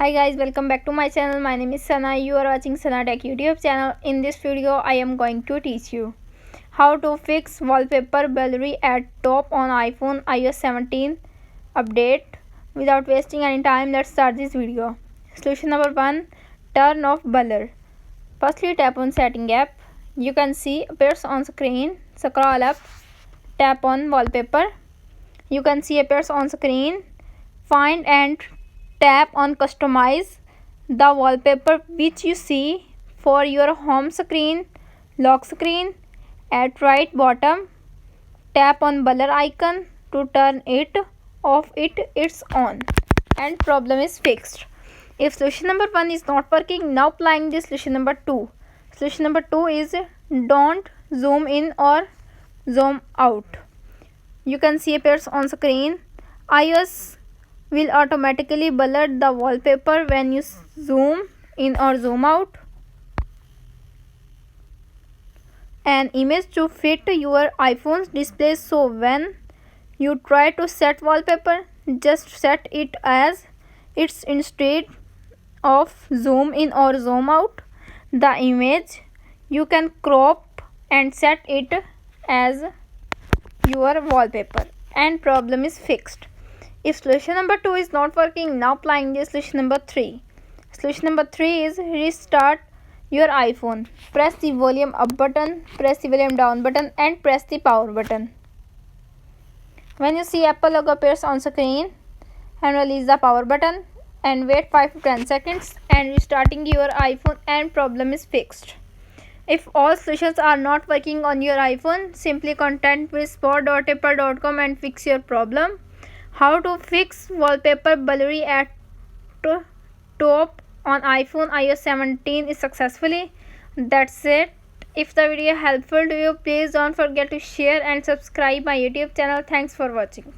Hi guys, welcome back to my channel. My name is Sana. You are watching Sana Tech YouTube channel. In this video, I am going to teach you how to fix wallpaper blurry at top on iPhone iOS 17 update. Without wasting any time, let's start this video. Solution number 1: turn off blur. Firstly, tap on Setting app. You can see appears on screen. Scroll up, tap on Wallpaper. You can see appears on screen. Find and tap on Customize the wallpaper which you see for your home screen, lock screen. At right bottom, tap on blur icon to turn it off. It's on and problem is fixed. If solution number 1 is not working, now applying this solution number 2. Solution number 2 is don't zoom in or zoom out. You can see appears on screen. iOS will automatically blur the wallpaper when you zoom in or zoom out an image to fit your iPhone's display. So when you try to set wallpaper, just set it as it's instead of zoom in or zoom out the image. You can crop and set it as your wallpaper and problem is fixed. If solution number 2 is not working, now applying the solution number 3. Solution number 3 is restart your iPhone. Press the volume up button, press the volume down button and press the power button. When you see Apple logo appears on screen, and release the power button and wait 5 to 10 seconds and restarting your iPhone and problem is fixed. If all solutions are not working on your iPhone, simply contact with support.apple.com and fix your problem. How to fix wallpaper blurry at top on iPhone iOS 17 is successfully. That's it. If the video helpful to you, please don't forget to share and subscribe my YouTube channel. Thanks for watching.